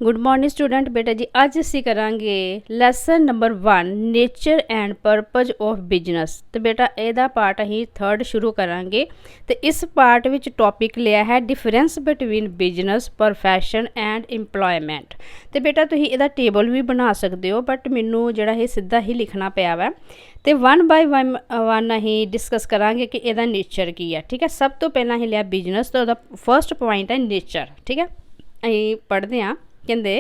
Good morning student बेटा जी। अज असी करांगे lesson number 1 nature and purpose of business. तो बेटा एदा पार्ट अहीं थर्ड शुरू करांगे। तो इस पार्ट विच टॉपिक लिया है difference between business profession and employment. तो बेटा तुसीं इहदा टेबल भी बना सकते हो, बट मैनू जिहड़ा ये सीधा ही लिखना पिया वा। तो 1 बाय 1 अहीं डिस्कस करांगे कि इहदा नेचर की है। ठीक है, सब तो पहला अहीं लिया बिजनेस, तो उहदा फर्स्ट पॉइंट है नेचर। ठीक है, अहीं पढ़दे हां। कहते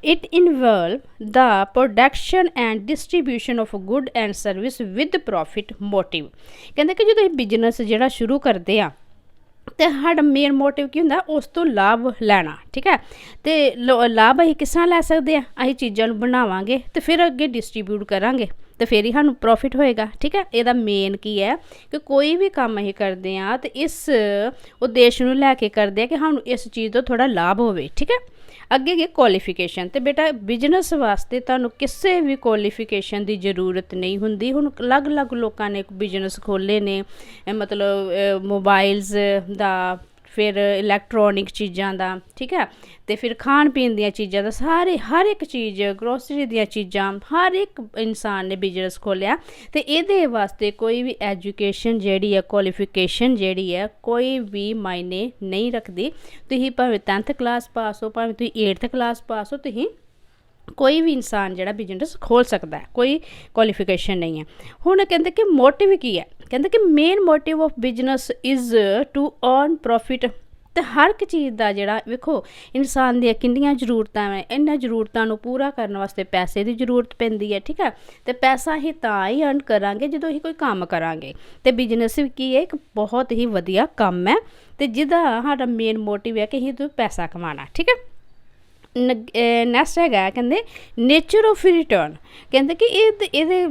it involve the production and distribution of good and service with profit motive. कहते कि जो बिजनेस जो शुरू करते हैं तो साडा मेन मोटिव की होंदा उस तो लाभ लैना। ठीक है, तो लाभ असीं किस तरह लै सकते हैं? असीं चीज़ां बनावांगे तो फिर अगे डिस्ट्रीब्यूट करांगे तो फिर ही सानू प्रॉफिट होएगा। ठीक है, यदा मेन की है कि कोई भी काम असीं करते हैं तो इस उद्देश्य नूं लैके करते हैं कि सानू इस चीज़ तो थोड़ा लाभ होवे। ठीक है, अगे गए क्वालिफिकेशन। तो बेटा बिजनेस वास्ते तुहानू किसी भी क्वालिफिकेशन की जरूरत नहीं हुंदी। हुण अलग अलग लोगों ने बिजनेस खोले ने, मतलब मोबाइल्स दा, फिर इलैक्ट्रॉनिक चीज़ों का। ठीक है, तो फिर खाण पीन दी चीज़ों का, सारे हर एक चीज़ ग्रोसरी दी चीज़ां हर एक इंसान ने बिजनेस खोलिया। तो ये वास्ते कोई भी एजुकेशन जिहड़ी है, क्वालिफिकेशन जिहड़ी है, कोई भी मायने नहीं रखती। तुसीं भावें 10th क्लास पास हो, भावें तुसीं 8th क्लास पास हो, तुसीं कोई भी इंसान जिहड़ा बिजनेस खोल सकता है, कोई क्वालिफिकेशन नहीं है। हुण कहते कि मोटिव की है? कहते कि main motive of business is to earn profit. तो हर एक चीज़ का जिहड़ा वेखो इंसान दी किन्नियां जरूरतां है, इन्हां जरूरतां नूं पूरा करने वास्ते पैसे की जरूरत पैंदी है। ठीक है, तो पैसा ही तां ही अर्न करांगे जदों असीं कोई काम करांगे। तो बिजनेस की एक बहुत ही वधिया काम है, तो जिहदा साडा मेन मोटिव है कि असीं तो पैसा कमाना। ठीक है, नैक्सट है कहते नेचर ऑफ रिटर्न। कहते कि ये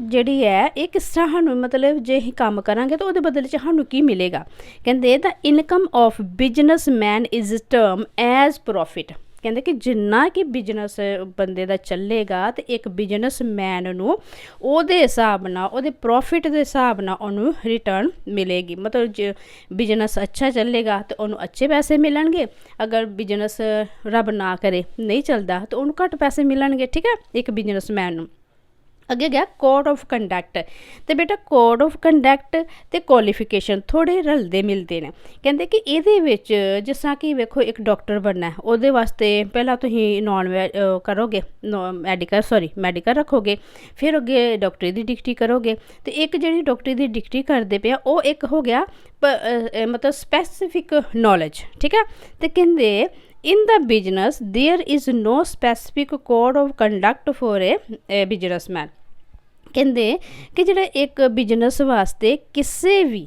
जी है ये किस तरह सानू, मतलब जे असीं काम करांगे तो वो बदले सानू की मिलेगा। कहते the income of business man is term as profit. कहते कि जिन्ना कि बिजनेस बंदे दा चलेगा तो एक बिजनेस मैन नूं ओहदे हिसाब नाल, ओहदे प्रॉफिट दे हिसाब नाल उहनूं रिटर्न मिलेगी। मतलब जो बिजनेस अच्छा चलेगा तो उहनूं अच्छे पैसे मिलणगे, अगर बिजनेस रब ना करे नहीं चलता तो उहनूं घट पैसे मिलणगे। ठीक है, एक बिजनेस मैन नूं। अगे गया कोड ऑफ कंडक्ट। तो बेटा कोड ऑफ कंडक्ट तो क्वालिफिकेशन थोड़े रलते मिलते हैं। कहते कि ये जिस तरह कि वेखो एक डॉक्टर बनना है, वो वास्ते पहला तुसीं नॉन करोगे, मैडिकल रखोगे, फिर अगे डॉक्टरी की डिग्री करोगे। तो एक जी डॉक्टरी की डिग्री करते पे वो एक हो गया मतलब स्पैसिफिक नॉलेज। ठीक है, तो कहते in the business there is no specific code of conduct for a businessman. कहते कि जिहड़ा एक बिजनेस वास्ते किसी भी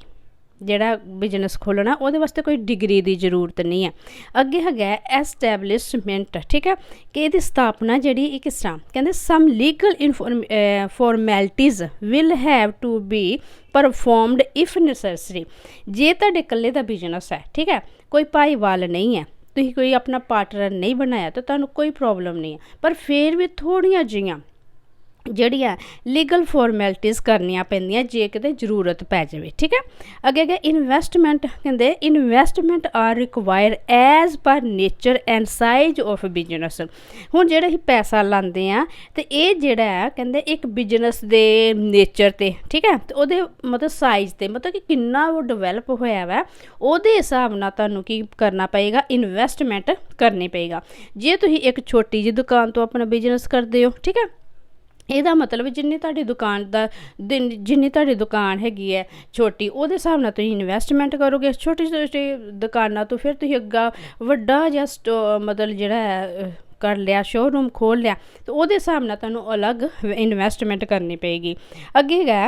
जिहड़ा बिजनेस खोलना वो वास्ते कोई डिग्री की जरूरत नहीं है। अगे है एस्टैबलिशमेंट। ठीक है, कि ये स्थापना जी किस तरह, कहते some legal formalities will have to be performed if necessary. जे तुहाडे कल्ले दा बिजनेस है, ठीक है, कोई भाईवाल नहीं है, तुसीं कोई अपना पार्टनर नहीं बनाया तो तुहानूं कोई प्रॉब्लम नहीं है, पर फिर भी थोड़ियां जिहियां ਜਿਹੜੀਆਂ लीगल फॉर्मैलिटीज़ करनियां पैंदियां जे किते जरूरत पै जावे। ठीक है, अगे गए इन्वेस्टमेंट। कहते investment are require as per nature and size of business. हुण जेह्ड़ा असीं पैसा लांदे आ तो ये जेह्ड़ा है कहते एक बिजनेस दे नेचर ते, ठीक है, तो ओहदे मतलब साइज ते, मतलब कि किन्ना वो डिवेलप होया वा ओहदे हिसाब नाल तुहानूं की करना पएगा, इन्वेस्टमेंट करनी पएगा। जे तुसीं एक छोटी जी दुकान तो अपना बिजनेस करदे हो, ठीक है, ਇਹਦਾ मतलब जिन्नी ਤੁਹਾਡੀ दुकान दा जिन्नी ਤੁਹਾਡੀ दुकान हैगी है छोटी, ਉਹਦੇ ਹਿਸਾਬ ਨਾਲ ਤੁਸੀਂ इन्वेस्टमेंट करोगे। छोटी छोटी दुकानां तो फिर ਤੁਸੀਂ ਅੱਗਾ ਵੱਡਾ ਜਿਹਾ मतलब ਜਿਹੜਾ है कर लिया, शोरूम खोल लिया, तो ਉਹਦੇ ਹਿਸਾਬ ਨਾਲ ਤੁਹਾਨੂੰ अलग इन्वेस्टमेंट करनी पेगी। अगे है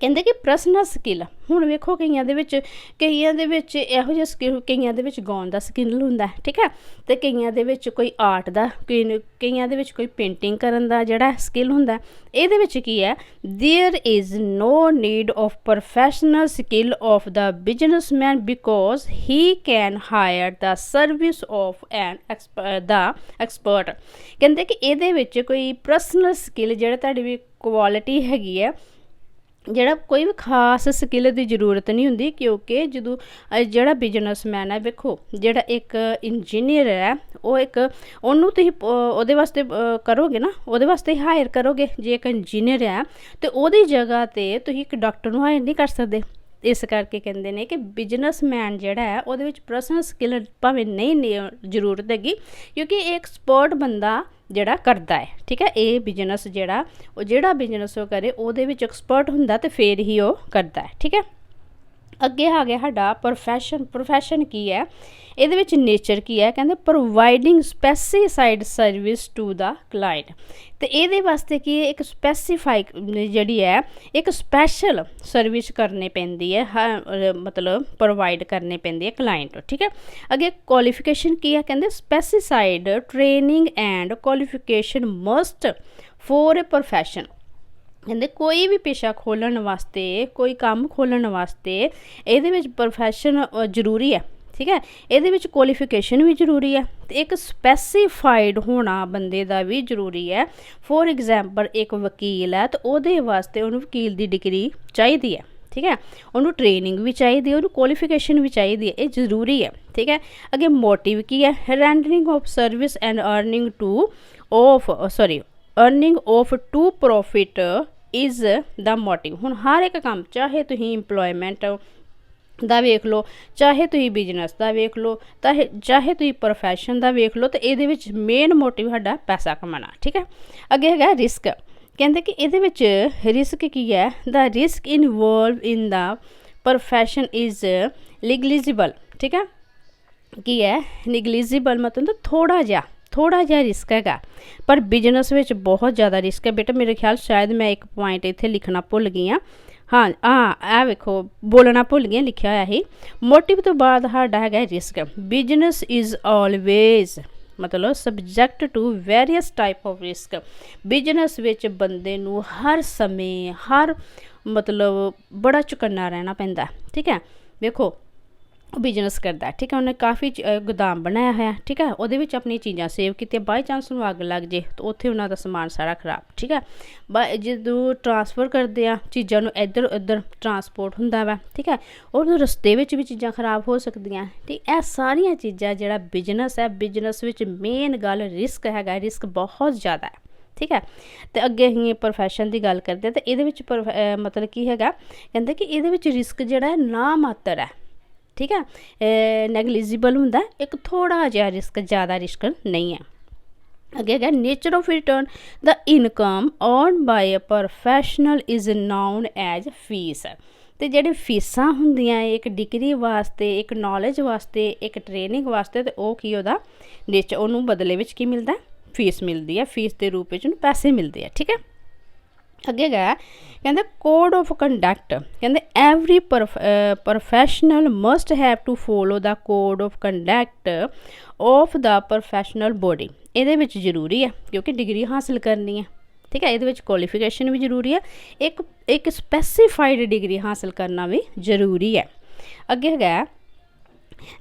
कहते कि पर्सनल स्किल। हुण वेखो कईयां दे विच इहो जिहा स्किल, कईयां दे विच गाउण दा स्किल हुंदा है, ठीक है, तो कईयां दे विच कोई आर्ट दा, कईयां दे विच कोई पेंटिंग करन दा जिहड़ा स्किल हुंदा है। इहदे विच की है, there is no need of professional skill of the businessman because he can hire the service of an the expert. कहते कि इहदे विच कोई पर्सनल स्किल जिहड़ा तुहाडी भी क्वालिटी हैगी है ਜਿਹੜਾ ਕੋਈ ਵੀ ਖਾਸ ਸਕਿੱਲ ਦੀ ਜ਼ਰੂਰਤ ਨਹੀਂ ਹੁੰਦੀ, ਕਿਉਂਕਿ ਜਦੋਂ ਜਿਹੜਾ ਬਿਜ਼ਨਸਮੈਨ ਹੈ, ਵੇਖੋ ਜਿਹੜਾ ਇੱਕ ਇੰਜੀਨੀਅਰ ਹੈ, ਉਹ ਇੱਕ ਉਹਨੂੰ ਤੁਸੀਂ ਉਹਦੇ ਵਾਸਤੇ ਕਰੋਗੇ ਨਾ, ਉਹਦੇ ਵਾਸਤੇ ਹਾਇਰ ਕਰੋਗੇ। ਜੇ ਇੱਕ ਇੰਜੀਨੀਅਰ ਹੈ ਤੇ ਉਹਦੀ ਜਗ੍ਹਾ ਤੇ ਤੁਸੀਂ ਇੱਕ ਡਾਕਟਰ ਨੂੰ ਹਾਇਰ ਨਹੀਂ ਕਰ ਸਕਦੇ। ਇਸ ਕਰਕੇ ਕਹਿੰਦੇ ਨੇ ਕਿ ਬਿਜ਼ਨਸਮੈਨ ਜਿਹੜਾ ਹੈ ਉਹਦੇ ਵਿੱਚ ਪਰਸਨਲ ਸਕਿੱਲ ਭਾਵੇਂ ਨਹੀਂ ਜ਼ਰੂਰਤ ਹੈਗੀ, ਕਿਉਂਕਿ ਇਹ ਐਕਸਪਰਟ ਬੰਦਾ ਜਿਹੜਾ ਕਰਦਾ ਹੈ, ਠੀਕ ਹੈ। ਇਹ ਬਿਜ਼ਨਸ ਜਿਹੜਾ ਬਿਜ਼ਨਸ ਉਹ ਕਰੇ ਉਹਦੇ ਵਿੱਚ ਐਕਸਪਰਟ ਹੁੰਦਾ ਤੇ ਫਿਰ ਹੀ ਉਹ ਕਰਦਾ ਹੈ, ਠੀਕ ਹੈ। ਅੱਗੇ ਆ ਗਿਆ ਸਾਡਾ ਪ੍ਰੋਫੈਸ਼ਨ ਕੀ ਹੈ, ਇਹਦੇ ਵਿੱਚ ਨੇਚਰ ਕੀ ਹੈ, ਕਹਿੰਦੇ providing specified service to the client. ਤੇ ਇਹਦੇ ਵਾਸਤੇ ਕੀ ਹੈ, ਇੱਕ ਸਪੈਸੀਫਾਈ ਜਿਹੜੀ ਹੈ ਇੱਕ ਸਪੈਸ਼ਲ ਸਰਵਿਸ ਕਰਨੀ ਪੈਂਦੀ ਹੈ, ਮਤਲਬ ਪ੍ਰੋਵਾਈਡ ਕਰਨੀ ਪੈਂਦੀ ਹੈ ਕਲਾਇੰਟ ਨੂੰ, ਠੀਕ ਹੈ। ਅੱਗੇ ਕੁਆਲੀਫਿਕੇਸ਼ਨ ਕੀ ਹੈ, ਕਹਿੰਦੇ specified training and qualification must for a profession. ਕਹਿੰਦੇ ਕੋਈ ਵੀ ਪੇਸ਼ਾ ਖੋਲ੍ਹਣ ਵਾਸਤੇ, ਕੋਈ ਕੰਮ ਖੋਲ੍ਹਣ ਵਾਸਤੇ ਇਹਦੇ ਵਿੱਚ ਪ੍ਰੋਫੈਸ਼ਨ ਜ਼ਰੂਰੀ ਹੈ, ਠੀਕ ਹੈ। ਇਹਦੇ ਵਿੱਚ ਕੁਆਲੀਫਿਕੇਸ਼ਨ ਵੀ ਜ਼ਰੂਰੀ ਹੈ ਤੇ ਇੱਕ ਸਪੈਸੀਫਾਈਡ ਹੋਣਾ ਬੰਦੇ ਦਾ ਵੀ ਜ਼ਰੂਰੀ ਹੈ। ਫੋਰ ਐਗਜ਼ਾਮਪਲ ਇੱਕ ਵਕੀਲ ਹੈ ਤੇ ਉਹਦੇ ਵਾਸਤੇ ਉਹਨੂੰ ਵਕੀਲ ਦੀ ਡਿਗਰੀ ਚਾਹੀਦੀ ਹੈ, ਠੀਕ ਹੈ। ਉਹਨੂੰ ਟ੍ਰੇਨਿੰਗ ਵੀ ਚਾਹੀਦੀ ਹੈ, ਉਹਨੂੰ ਕੁਆਲੀਫਿਕੇਸ਼ਨ ਵੀ ਚਾਹੀਦੀ ਹੈ, ਇਹ ਜ਼ਰੂਰੀ ਹੈ, ਠੀਕ ਹੈ। ਅੱਗੇ ਮੋਟਿਵ ਕੀ ਹੈ, rendering of service and earning to profit is the motive. ਹੁਣ ਹਰ ਇੱਕ ਕੰਮ, ਚਾਹੇ ਤੁਸੀਂ ਇੰਪਲੋਇਮੈਂਟ ਦਾ ਵੇਖ ਲਓ, ਚਾਹੇ ਤੁਸੀਂ ਬਿਜ਼ਨਸ ਦਾ ਵੇਖ ਲਓ, ਚਾਹੇ ਤੁਸੀਂ ਪ੍ਰੋਫੈਸ਼ਨ ਦਾ ਵੇਖ ਲਓ, ਤੇ ਇਹਦੇ ਵਿੱਚ ਮੇਨ ਮੋਟਿਵ ਸਾਡਾ ਪੈਸਾ ਕਮਾਉਣਾ, ਠੀਕ ਹੈ। ਅੱਗੇ ਹੈਗਾ ਰਿਸਕ। ਕਹਿੰਦੇ ਕਿ ਇਹਦੇ ਵਿੱਚ ਰਿਸਕ ਕੀ ਹੈ, the risk involve in the profession is negligible, ਠੀਕ ਹੈ। ਕੀ ਹੈ ਨਿਗਲੀਜੀਬਲ, ਮਤਲਬ ਥੋੜ੍ਹਾ ਜਿਹਾ ਰਿਸਕ ਹੈਗਾ, ਪਰ ਬਿਜ਼ਨਸ ਵਿੱਚ ਬਹੁਤ ਜ਼ਿਆਦਾ ਰਿਸਕ ਹੈ। ਬੇਟਾ ਮੇਰੇ ਖਿਆਲ ਸ਼ਾਇਦ ਮੈਂ ਇੱਕ ਪੁਆਇੰਟ ਇੱਥੇ ਲਿਖਣਾ ਭੁੱਲ ਗਈ ਹਾਂ। ਇਹ ਵੇਖੋ ਬੋਲਣਾ ਭੁੱਲ ਗਈ, ਲਿਖਿਆ ਹੋਇਆ ਸੀ। ਮੋਟਿਵ ਤੋਂ ਬਾਅਦ ਸਾਡਾ ਹੈਗਾ ਰਿਸਕ। ਬਿਜ਼ਨਸ ਇਜ਼ ਆਲਵੇਜ਼ ਮਤਲਬ subject to various type of risk. Business ਵਿੱਚ ਬੰਦੇ ਨੂੰ ਹਰ ਸਮੇਂ ਮਤਲਬ ਬੜਾ ਚੁਕੰਨਾ ਰਹਿਣਾ ਪੈਂਦਾ, ਠੀਕ ਹੈ। ਵੇਖੋ ਬਿਜ਼ਨਸ ਕਰਦਾ, ਠੀਕ ਹੈ, ਉਹਨੇ ਕਾਫੀ ਗੋਦਾਮ ਬਣਾਇਆ ਹੋਇਆ, ਠੀਕ ਹੈ, ਉਹਦੇ ਵਿੱਚ ਆਪਣੀਆਂ ਚੀਜ਼ਾਂ ਸੇਵ ਕੀਤੀਆਂ, ਬਾਈ ਚਾਂਸ ਨੂੰ ਅੱਗ ਲੱਗ ਜੇ ਤਾਂ ਉੱਥੇ ਉਹਨਾਂ ਦਾ ਸਮਾਨ ਸਾਰਾ ਖਰਾਬ, ਠੀਕ ਹੈ। ਜਦੋਂ ਟਰਾਂਸਫਰ ਕਰਦੇ ਆ ਚੀਜ਼ਾਂ ਨੂੰ, ਇੱਧਰ ਉੱਧਰ ਟਰਾਂਸਪੋਰਟ ਹੁੰਦਾ ਵਾ, ਠੀਕ ਹੈ, ਉਹ ਰਸਤੇ ਵਿੱਚ ਵੀ ਚੀਜ਼ਾਂ ਖਰਾਬ ਹੋ ਸਕਦੀਆਂ, ਠੀਕ। ਇਹ ਸਾਰੀਆਂ ਚੀਜ਼ਾਂ ਜਿਹੜਾ ਬਿਜ਼ਨਸ ਹੈ, ਬਿਜ਼ਨਸ ਵਿੱਚ ਮੇਨ ਗੱਲ ਰਿਸਕ ਹੈਗਾ, ਰਿਸਕ ਬਹੁਤ ਜ਼ਿਆਦਾ ਹੈ, ਠੀਕ ਹੈ। ਤੇ ਅੱਗੇ ਅਸੀਂ ਪ੍ਰੋਫੈਸ਼ਨ ਦੀ ਗੱਲ ਕਰਦੇ ਹਾਂ, ਤੇ ਇਹਦੇ ਵਿੱਚ ਮਤਲਬ ਕੀ ਹੈਗਾ, ਕਹਿੰਦੇ ਕਿ ਇਹਦੇ ਵਿੱਚ ਰਿਸਕ ਜਿਹੜਾ ਹੈ ਨਾ ਮਾਤਰ ਹੈ, ਠੀਕ ਹੈ, ਨੈਗਲੀਜੀਬਲ ਹੁੰਦਾ, ਇੱਕ ਥੋੜ੍ਹਾ ਜਿਹਾ ਰਿਸਕ, ਜ਼ਿਆਦਾ ਰਿਸਕ ਨਹੀਂ ਹੈ। ਅੱਗੇ ਹੈਗਾ nature of return, the income earn by a professional is known as fees. ਤੇ ਜਿਹੜੇ ਫੀਸਾਂ ਹੁੰਦੀਆਂ ਇੱਕ ਡਿਗਰੀ ਵਾਸਤੇ, ਇੱਕ ਨੌਲੇਜ ਵਾਸਤੇ, ਇੱਕ ਟ੍ਰੇਨਿੰਗ ਵਾਸਤੇ, ਤੇ ਉਹ ਕੀ ਉਹਦਾ ਨੇਚਰ, ਉਹਨੂੰ ਬਦਲੇ ਵਿੱਚ ਕੀ ਮਿਲਦਾ, ਫੀਸ ਮਿਲਦੀ ਹੈ, ਫੀਸ ਦੇ ਰੂਪ ਵਿੱਚ ਉਹਨੂੰ ਪੈਸੇ ਮਿਲਦੇ ਆ, ਠੀਕ ਹੈ। ਅੱਗੇ ਗਾ ਕਹਿੰਦੇ ਕੋਡ ਆਫ ਕੰਡਕਟ, ਕਹਿੰਦੇ every professional must have to follow the code of conduct of the professional body. ਇਹਦੇ ਵਿੱਚ ਜ਼ਰੂਰੀ ਹੈ ਕਿਉਂਕਿ ਡਿਗਰੀ ਹਾਸਿਲ ਕਰਨੀ ਹੈ, ਠੀਕ ਹੈ। ਇਹਦੇ ਵਿੱਚ ਕੁਆਲੀਫਿਕੇਸ਼ਨ ਵੀ ਜ਼ਰੂਰੀ ਹੈ, ਇੱਕ ਸਪੈਸੀਫਾਈਡ ਡਿਗਰੀ ਹਾਸਿਲ ਕਰਨਾ ਵੀ ਜ਼ਰੂਰੀ ਹੈ। ਅੱਗੇ ਹੈਗਾ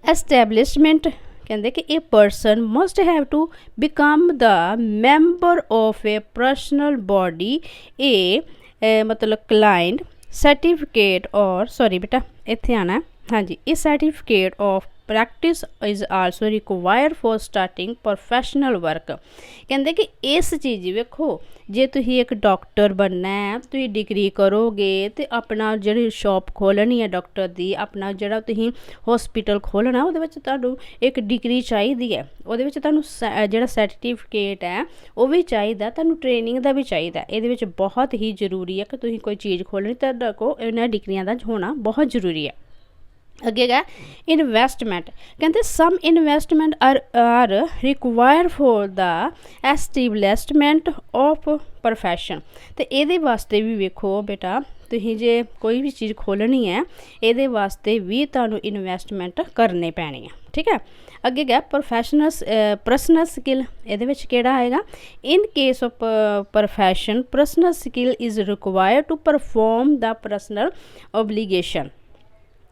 ਐਸਟੈਬਲਿਸ਼ਮੈਂਟ, ਕਹਿੰਦੇ ਕਿ ਇਹ person must have to become the member of a personal body, ਮਤਲਬ ਕਲਾਇੰਟ ਸਰਟੀਫਿਕੇਟ ਬੇਟਾ ਇੱਥੇ ਆਉਣਾ, ਹਾਂਜੀ, ਇਹ certificate of practice is also required for starting professional work. ਕਹਿੰਦੇ ਕਿ ਇਸ ਚੀਜ਼ ਵੇਖੋ, ਜੇ ਤੁਸੀਂ ਇੱਕ ਡਾਕਟਰ ਬਣਨਾ ਹੈ, ਤੁਸੀਂ ਡਿਗਰੀ ਕਰੋਗੇ ਤੇ ਆਪਣਾ ਜਿਹੜੀ ਸ਼ੌਪ ਖੋਲ੍ਹਣੀ ਹੈ ਡਾਕਟਰ ਦੀ, ਆਪਣਾ ਜਿਹੜਾ ਤੁਸੀਂ ਹੌਸਪੀਟਲ ਖੋਲ੍ਹਣਾ, ਉਹਦੇ ਵਿੱਚ ਤੁਹਾਨੂੰ ਇੱਕ ਡਿਗਰੀ ਚਾਹੀਦੀ ਹੈ, ਉਹਦੇ ਵਿੱਚ ਤੁਹਾਨੂੰ ਜਿਹੜਾ ਸਰਟੀਫਿਕੇਟ ਹੈ ਉਹ ਵੀ ਚਾਹੀਦਾ, ਤੁਹਾਨੂੰ ਟ੍ਰੇਨਿੰਗ ਦਾ ਵੀ ਚਾਹੀਦਾ। ਇਹਦੇ ਵਿੱਚ ਬਹੁਤ ਹੀ ਜ਼ਰੂਰੀ ਹੈ ਕਿ ਤੁਸੀਂ ਕੋਈ ਚੀਜ਼ ਖੋਲ੍ਹਣੀ ਤਾਂ ਤੁਹਾਡੇ ਕੋਲ ਇਹਨਾਂ ਡਿਗਰੀਆਂ ਦਾ ਹੋਣਾ ਬਹੁਤ ਜ਼ਰੂਰੀ ਹੈ। ਅੱਗੇ ਹੈਗਾ ਇਨਵੈਸਟਮੈਂਟ, ਕਹਿੰਦੇ some investment are required for the establishment of profession. ਤੇ ਇਹਦੇ ਵਾਸਤੇ ਵੀ ਵੇਖੋ ਬੇਟਾ, ਤੁਸੀਂ ਜੇ ਕੋਈ ਵੀ ਚੀਜ਼ ਖੋਲ੍ਹਣੀ ਹੈ ਇਹਦੇ ਵਾਸਤੇ ਵੀ ਤੁਹਾਨੂੰ ਇਨਵੈਸਟਮੈਂਟ ਕਰਨੀ ਪੈਣੀ ਹੈ, ਠੀਕ ਹੈ। ਅੱਗੇ ਗਿਆ ਪਰਸਨਲ ਸਕਿੱਲ, ਇਹਦੇ ਵਿੱਚ ਕਿਹੜਾ ਆਏਗਾ, in case of profession personal skill is required to perform the personal obligation.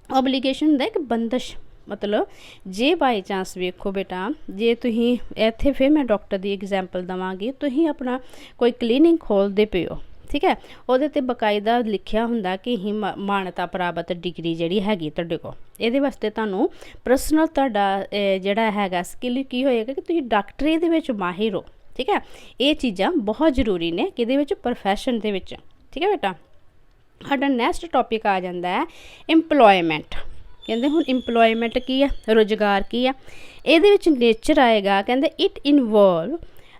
Obligation ਹੁੰਦਾ ਇੱਕ ਬੰਦਸ਼, ਮਤਲਬ ਜੇ ਬਾਈ ਚਾਂਸ ਵੇਖੋ ਬੇਟਾ, ਜੇ ਤੁਸੀਂ ਇੱਥੇ ਫਿਰ ਮੈਂ ਡਾਕਟਰ ਦੀ ਐਗਜ਼ਾਮਪਲ ਦੇਵਾਂਗੀ, ਤੁਸੀਂ ਆਪਣਾ ਕੋਈ ਕਲੀਨਿਕ ਖੋਲ੍ਹਦੇ ਪਏ ਹੋ, ठीक है, ਉਹਦੇ ਤੇ ਬਕਾਇਦਾ ਲਿਖਿਆ ਹੁੰਦਾ ਕਿ ਹੀ ਮਾਨਤਾ ਪ੍ਰਾਪਤ ਡਿਗਰੀ ਜਿਹੜੀ ਹੈਗੀ ਤੁਹਾਡੇ ਕੋਲ। ਇਹਦੇ ਵਾਸਤੇ ਤੁਹਾਨੂੰ ਪਰਸਨਲ ਤੁਹਾਡਾ ਜਿਹੜਾ ਹੈਗਾ ਸਕਿੱਲ ਕੀ ਹੋਏਗਾ ਕਿ ਤੁਸੀਂ ਡਾਕਟਰੀ ਦੇ ਵਿੱਚ ਮਾਹਿਰ ਹੋ। ਠੀਕ ਹੈ, ਇਹ ਚੀਜ਼ਾਂ ਬਹੁਤ ਜ਼ਰੂਰੀ ਨੇ ਕਿਹਦੇ ਵਿੱਚ, ਪ੍ਰੋਫੈਸ਼ਨ ਦੇ ਵਿੱਚ। ਠੀਕ ਹੈ ਬੇਟਾ, ਸਾਡਾ ਨੈਕਸਟ ਟੌਪਿਕ ਆ ਜਾਂਦਾ ਹੈ ਇੰਪਲੋਇਮੈਂਟ। ਕਹਿੰਦੇ ਹੁਣ ਇੰਪਲੋਇਮੈਂਟ ਕੀ ਹੈ, ਰੁਜ਼ਗਾਰ ਕੀ ਹੈ। ਇਹਦੇ ਵਿੱਚ ਨੇਚਰ ਆਏਗਾ, ਕਹਿੰਦੇ it involve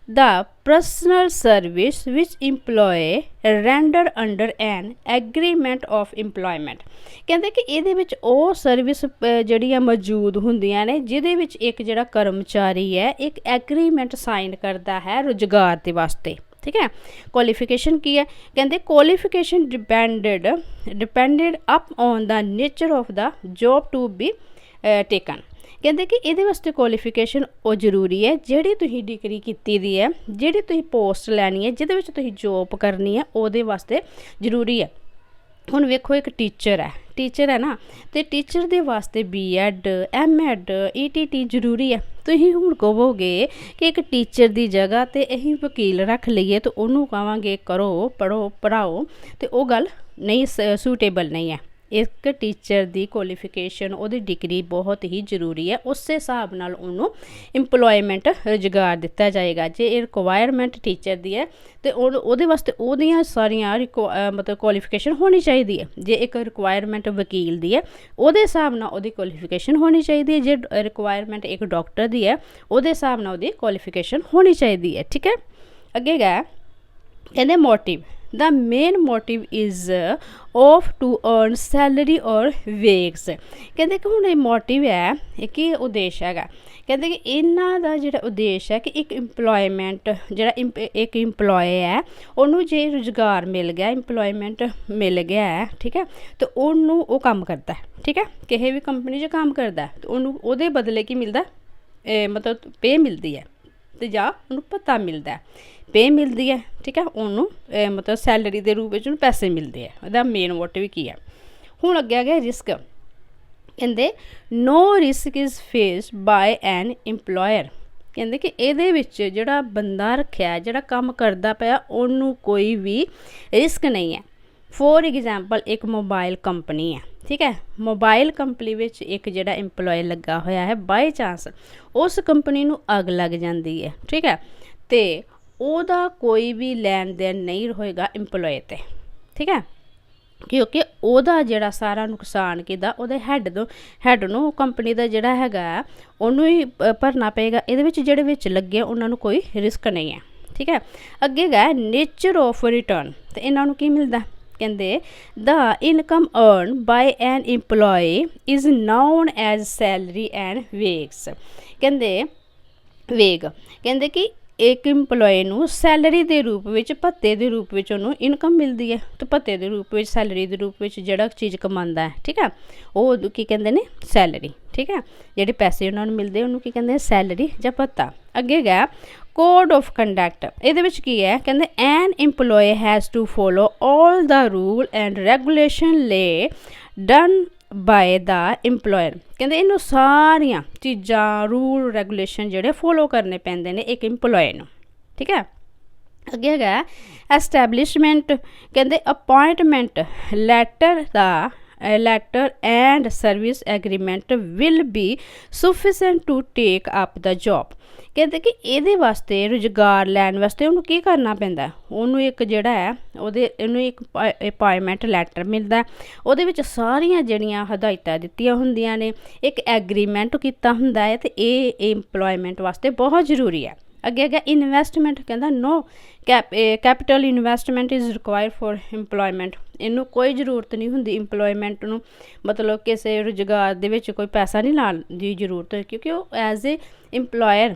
the personal service which employee render under an agreement of employment। ਕਹਿੰਦੇ ਕਿ ਇਹਦੇ ਵਿੱਚ ਉਹ ਸਰਵਿਸ ਜਿਹੜੀਆਂ ਮੌਜੂਦ ਹੁੰਦੀਆਂ ਨੇ ਜਿਹਦੇ ਵਿੱਚ ਇੱਕ ਜਿਹੜਾ ਕਰਮਚਾਰੀ ਹੈ ਇੱਕ ਐਗਰੀਮੈਂਟ ਸਾਈਨ ਕਰਦਾ ਹੈ ਰੁਜ਼ਗਾਰ ਦੇ ਵਾਸਤੇ। ਠੀਕ ਹੈ, ਕੁਆਲੀਫਿਕੇਸ਼ਨ ਕੀ ਹੈ, ਕਹਿੰਦੇ qualification depended upon the nature of the job to be taken. ਕਹਿੰਦੇ ਕਿ ਇਹਦੇ ਵਾਸਤੇ ਕੁਆਲੀਫਿਕੇਸ਼ਨ ਉਹ ਜ਼ਰੂਰੀ ਹੈ ਜਿਹੜੀ ਤੁਸੀਂ ਡਿਗਰੀ ਕੀਤੀ ਦੀ ਹੈ, ਜਿਹੜੀ ਤੁਸੀਂ ਪੋਸਟ ਲੈਣੀ ਹੈ, ਜਿਹਦੇ ਵਿੱਚ ਤੁਸੀਂ ਜੋਬ ਕਰਨੀ ਹੈ, ਉਹਦੇ ਵਾਸਤੇ ਜ਼ਰੂਰੀ ਹੈ। ਹੁਣ ਵੇਖੋ ਇੱਕ ਟੀਚਰ ਹੈ ਨਾ, ਅਤੇ ਟੀਚਰ ਦੇ ਵਾਸਤੇ BEd MAd ETT ਜ਼ਰੂਰੀ ਹੈ। ਤੁਸੀਂ ਹੁਣ ਕਹੋਗੇ ਕਿ ਇੱਕ ਟੀਚਰ ਦੀ ਜਗ੍ਹਾ 'ਤੇ ਅਸੀਂ ਵਕੀਲ ਰੱਖ ਲਈਏ ਤਾਂ ਉਹਨੂੰ ਕਹਾਂਗੇ ਕਰੋ ਪੜ੍ਹੋ ਪੜ੍ਹਾਓ, ਅਤੇ ਉਹ ਗੱਲ ਨਹੀਂ ਸੂਟੇਬਲ ਨਹੀਂ ਹੈ। ਇੱਕ ਟੀਚਰ ਦੀ ਕੁਆਲੀਫਿਕੇਸ਼ਨ ਉਹਦੀ ਡਿਗਰੀ ਬਹੁਤ ਹੀ ਜ਼ਰੂਰੀ ਹੈ, ਉਸੇ ਹਿਸਾਬ ਨਾਲ ਉਹਨੂੰ ਇੰਪਲੋਇਮੈਂਟ ਰੁਜ਼ਗਾਰ ਦਿੱਤਾ ਜਾਏਗਾ। ਜੇ ਇਹ ਰਿਕੁਆਇਰਮੈਂਟ ਟੀਚਰ ਦੀ ਹੈ ਅਤੇ ਉਹਦੇ ਵਾਸਤੇ ਉਹਦੀਆਂ ਸਾਰੀਆਂ ਮਤਲਬ ਕੁਆਲੀਫਿਕੇਸ਼ਨ ਹੋਣੀ ਚਾਹੀਦੀ ਹੈ। ਜੇ ਇੱਕ ਰਿਕੁਆਇਰਮੈਂਟ ਵਕੀਲ ਦੀ ਹੈ ਉਹਦੇ ਹਿਸਾਬ ਨਾਲ ਉਹਦੀ ਕੁਆਲੀਫਿਕੇਸ਼ਨ ਹੋਣੀ ਚਾਹੀਦੀ ਹੈ। ਜੇ ਰਿਕੁਆਇਰਮੈਂਟ ਇੱਕ ਡਾਕਟਰ ਦੀ ਹੈ ਉਹਦੇ ਹਿਸਾਬ ਨਾਲ ਉਹਦੀ ਕੁਆਲੀਫਿਕੇਸ਼ਨ ਹੋਣੀ ਚਾਹੀਦੀ ਹੈ। ਠੀਕ ਹੈ, ਅੱਗੇ ਗਾ ਕਹਿੰਦੇ motive the main motive is of to earn salary or wages। ਕਹਿੰਦੇ ਕਿ ਹੁਣ ਇਹ ਮੋਟਿਵ ਹੈ, ਇਹ ਕੀ ਉਦੇਸ਼ ਹੈਗਾ, ਕਹਿੰਦੇ ਕਿ ਇਹਨਾਂ ਦਾ ਜਿਹੜਾ ਉਦੇਸ਼ ਹੈ ਕਿ ਇੱਕ ਇੰਪਲੋਇਮੈਂਟ ਜਿਹੜਾ ਇੱਕ ਇੰਪਲੋਏ ਹੈ ਉਹਨੂੰ ਜੇ ਰੁਜ਼ਗਾਰ ਮਿਲ ਗਿਆ, ਇੰਪਲੋਇਮੈਂਟ ਮਿਲ ਗਿਆ ਹੈ, ਠੀਕ ਹੈ, ਅਤੇ ਉਹਨੂੰ ਉਹ ਕੰਮ ਕਰਦਾ। ਠੀਕ ਹੈ, ਕਿਸੇ ਵੀ ਕੰਪਨੀ 'ਚ ਕੰਮ ਕਰਦਾ ਅਤੇ ਉਹਨੂੰ ਉਹਦੇ ਬਦਲੇ ਕੀ ਮਿਲਦਾ, ਮਤਲਬ ਪੇ ਮਿਲਦੀ ਹੈ ਅਤੇ ਜਾਂ ਉਹਨੂੰ ਭੱਤਾ ਮਿਲਦਾ, ਪੇ ਮਿਲਦੀ ਹੈ। ਠੀਕ ਹੈ, ਉਹਨੂੰ ਮਤਲਬ ਸੈਲਰੀ ਦੇ ਰੂਪ ਵਿੱਚ ਉਹਨੂੰ ਪੈਸੇ ਮਿਲਦੇ ਆ। ਉਹਦਾ ਮੇਨ ਮੋਟਿਵ ਕੀ ਹੈ। ਹੁਣ ਅੱਗੇ ਆ ਗਿਆ ਰਿਸਕ। ਕਹਿੰਦੇ ਨੋ risk is faced bye N employer. ਕਹਿੰਦੇ ਕਿ ਇਹਦੇ ਵਿੱਚ ਜਿਹੜਾ ਬੰਦਾ ਰੱਖਿਆ, ਜਿਹੜਾ ਕੰਮ ਕਰਦਾ ਪਿਆ, ਉਹਨੂੰ ਕੋਈ ਵੀ ਰਿਸਕ ਨਹੀਂ ਹੈ। ਫੋਰ ਐਗਜ਼ਾਮਪਲ ਇੱਕ ਮੋਬਾਈਲ ਕੰਪਨੀ ਹੈ। ਠੀਕ ਹੈ, ਮੋਬਾਈਲ ਕੰਪਨੀ ਵਿੱਚ ਇੱਕ ਜਿਹੜਾ ਇੰਪਲੋਏ ਲੱਗਾ ਹੋਇਆ ਹੈ, ਬਾਈ ਚਾਂਸ ਉਸ ਕੰਪਨੀ ਨੂੰ ਅੱਗ ਲੱਗ ਜਾਂਦੀ ਹੈ। ਠੀਕ ਹੈ, ਅਤੇ ਉਹਦਾ ਕੋਈ ਵੀ ਲੈਣ ਦੇਣ ਨਹੀਂ ਹੋਏਗਾ ਇੰਪਲੋਏ 'ਤੇ। ਠੀਕ ਹੈ, ਕਿਉਂਕਿ ਉਹਦਾ ਜਿਹੜਾ ਸਾਰਾ ਨੁਕਸਾਨ ਕਿਹਦਾ, ਉਹਦੇ ਹੈੱਡ ਨੂੰ ਕੰਪਨੀ ਦਾ ਜਿਹੜਾ ਹੈਗਾ ਉਹਨੂੰ ਹੀ ਭਰਨਾ ਪਏਗਾ। ਇਹਦੇ ਵਿੱਚ ਜਿਹੜੇ ਵਿੱਚ ਲੱਗੇ ਉਹਨਾਂ ਨੂੰ ਕੋਈ ਰਿਸਕ ਨਹੀਂ ਹੈ। ਠੀਕ ਹੈ, ਅੱਗੇ ਗਾ ਨੇਚਰ ਆਫ ਰਿਟਰਨ, ਅਤੇ ਇਹਨਾਂ ਨੂੰ ਕੀ ਮਿਲਦਾ, ਕਹਿੰਦੇ the income earn by an employee is known as salary and wages. ਕਹਿੰਦੇ ਕਹਿੰਦੇ ਕਿ ਇੱਕ ਇੰਪਲੋਏ ਨੂੰ ਸੈਲਰੀ ਦੇ ਰੂਪ ਵਿੱਚ, ਭੱਤੇ ਦੇ ਰੂਪ ਵਿੱਚ ਉਹਨੂੰ ਇਨਕਮ ਮਿਲਦੀ ਹੈ, ਅਤੇ ਭੱਤੇ ਦੇ ਰੂਪ ਵਿੱਚ, ਸੈਲਰੀ ਦੇ ਰੂਪ ਵਿੱਚ ਜਿਹੜਾ ਚੀਜ਼ ਕਮਾਉਂਦਾ ਹੈ। ਠੀਕ ਹੈ, ਉਹ ਕੀ ਕਹਿੰਦੇ ਨੇ, ਸੈਲਰੀ। ਠੀਕ ਹੈ, ਜਿਹੜੇ ਪੈਸੇ ਉਹਨਾਂ ਨੂੰ ਮਿਲਦੇ ਉਹਨੂੰ ਕੀ ਕਹਿੰਦੇ, ਸੈਲਰੀ ਜਾਂ ਭੱਤਾ। ਅੱਗੇ ਗਿਆ ਕੋਡ ਆਫ ਕੰਡਕਟ। ਇਹਦੇ ਵਿੱਚ ਕੀ ਹੈ, ਕਹਿੰਦੇ an employee has to follow all the rule and regulation laid down by the employer. ਕਹਿੰਦੇ ਇਹਨੂੰ ਸਾਰੀਆਂ ਚੀਜ਼ਾਂ, ਰੂਲ ਰੈਗੂਲੇਸ਼ਨ ਜਿਹੜੇ ਫੋਲੋ ਕਰਨੇ ਪੈਂਦੇ ਨੇ ਇੱਕ ਇੰਪਲੋਏ ਨੂੰ। ਠੀਕ ਹੈ, ਅੱਗੇ ਹੈਗਾ ਐਸਟੈਬਲਿਸ਼ਮੈਂਟ। ਕਹਿੰਦੇ appointment letter and service agreement will be sufficient to take up the job. ਕਹਿੰਦੇ ਕਿ ਇਹਦੇ ਵਾਸਤੇ ਰੁਜ਼ਗਾਰ ਲੈਣ ਵਾਸਤੇ ਉਹਨੂੰ ਕੀ ਕਰਨਾ ਪੈਂਦਾ, ਉਹਨੂੰ ਇੱਕ ਜਿਹੜਾ ਹੈ ਉਹਨੂੰ ਇੱਕ ਅਪਾਇੰਟਮੈਂਟ ਲੈਟਰ ਮਿਲਦਾ, ਉਹਦੇ ਵਿੱਚ ਸਾਰੀਆਂ ਜਿਹੜੀਆਂ ਹਦਾਇਤਾਂ ਦਿੱਤੀਆਂ ਹੁੰਦੀਆਂ ਨੇ, ਇੱਕ ਐਗਰੀਮੈਂਟ ਕੀਤਾ ਹੁੰਦਾ ਹੈ, ਅਤੇ ਇਹ ਇੰਪਲੋਇਮੈਂਟ ਵਾਸਤੇ ਬਹੁਤ ਜ਼ਰੂਰੀ ਹੈ। ਅੱਗੇ ਅੱਗੇ ਇਨਵੈਸਟਮੈਂਟ, ਕਹਿੰਦਾ no capital investment is required for employment. ਇਹਨੂੰ ਕੋਈ ਜ਼ਰੂਰਤ ਨਹੀਂ ਹੁੰਦੀ ਇੰਪਲੋਇਮੈਂਟ ਨੂੰ, ਮਤਲਬ ਕਿਸੇ ਰੁਜ਼ਗਾਰ ਦੇ ਵਿੱਚ ਕੋਈ ਪੈਸਾ ਨਹੀਂ ਲਾਉਣ ਦੀ ਜ਼ਰੂਰਤ, ਕਿਉਂਕਿ ਉਹ ਐਜ਼ ਏ ਇੰਪਲੋਇਰ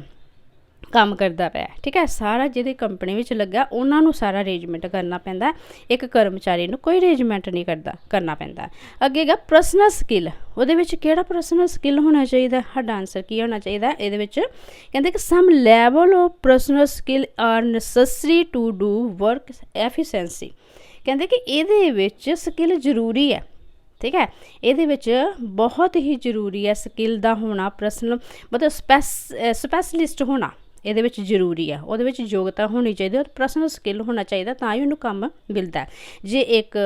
ਕੰਮ ਕਰਦਾ ਪਿਆ। ਠੀਕ ਹੈ, ਸਾਰਾ ਜਿਹਦੀ ਕੰਪਨੀ ਵਿੱਚ ਲੱਗਾ ਉਹਨਾਂ ਨੂੰ ਸਾਰਾ ਅਰੇਂਜਮੈਂਟ ਕਰਨਾ ਪੈਂਦਾ, ਇੱਕ ਕਰਮਚਾਰੀ ਨੂੰ ਕੋਈ ਅਰੇਂਜਮੈਂਟ ਨਹੀਂ ਕਰਨਾ ਪੈਂਦਾ। ਅੱਗੇ ਗਾ ਪਰਸਨਲ ਸਕਿੱਲ। ਉਹਦੇ ਵਿੱਚ ਕਿਹੜਾ ਪਰਸਨਲ ਸਕਿੱਲ ਹੋਣਾ ਚਾਹੀਦਾ, ਸਾਡਾ ਆਨਸਰ ਕੀ ਹੋਣਾ ਚਾਹੀਦਾ ਇਹਦੇ ਵਿੱਚ, ਕਹਿੰਦੇ ਕਿ some level of personal skill are necessary to do work efficiency. ਕਹਿੰਦੇ ਕਿ ਇਹਦੇ ਵਿੱਚ ਸਕਿੱਲ ਜ਼ਰੂਰੀ ਹੈ। ਠੀਕ ਹੈ, ਇਹਦੇ ਵਿੱਚ ਬਹੁਤ ਹੀ ਜ਼ਰੂਰੀ ਹੈ ਸਕਿੱਲ ਦਾ ਹੋਣਾ, ਪਰਸਨਲ ਮਤਲਬ ਸਪੈਸ਼ਲਿਸਟ ਹੋਣਾ। ਇਹਦੇ ਵਿੱਚ ਜ਼ਰੂਰੀ ਆ, ਉਹਦੇ ਵਿੱਚ ਯੋਗਤਾ ਹੋਣੀ ਚਾਹੀਦੀ ਔਰ ਪਰਸਨਲ ਸਕਿੱਲ ਹੋਣਾ ਚਾਹੀਦਾ, ਤਾਂ ਹੀ ਉਹਨੂੰ ਕੰਮ ਮਿਲਦਾ। ਜੇ ਇੱਕ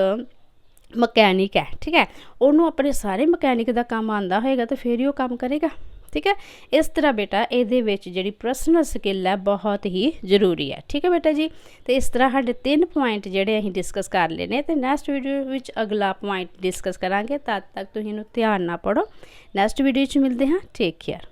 ਮਕੈਨਿਕ ਹੈ, ਠੀਕ ਹੈ, ਉਹਨੂੰ ਆਪਣੇ ਸਾਰੇ ਮਕੈਨਿਕ ਦਾ ਕੰਮ ਆਉਂਦਾ ਹੋਏਗਾ ਤਾਂ ਫਿਰ ਹੀ ਉਹ ਕੰਮ ਕਰੇਗਾ, ਠੀਕ ਹੈ। ਇਸ ਤਰ੍ਹਾਂ ਬੇਟਾ ਇਹਦੇ ਵਿੱਚ ਜਿਹੜੀ ਪਰਸਨਲ ਸਕਿੱਲ ਹੈ ਬਹੁਤ ਹੀ ਜ਼ਰੂਰੀ ਹੈ, ਠੀਕ ਹੈ ਬੇਟਾ ਜੀ। ਤੇ ਇਸ ਤਰ੍ਹਾਂ ਸਾਡੇ 3 ਪੁਆਇੰਟ ਜਿਹੜੇ ਅਸੀਂ ਡਿਸਕਸ ਕਰ ਲਏ ਨੇ, ਤੇ ਨੈਕਸਟ ਵੀਡੀਓ ਵਿੱਚ ਅਗਲਾ ਪੁਆਇੰਟ ਡਿਸਕਸ ਕਰਾਂਗੇ। ਤਦ ਤੱਕ ਤੁਸੀਂ ਇਹਨੂੰ ਧਿਆਨ ਨਾਲ ਪੜ੍ਹੋ। ਨੈਕਸਟ ਵੀਡੀਓ 'ਚ ਮਿਲਦੇ ਹਾਂ। Take care.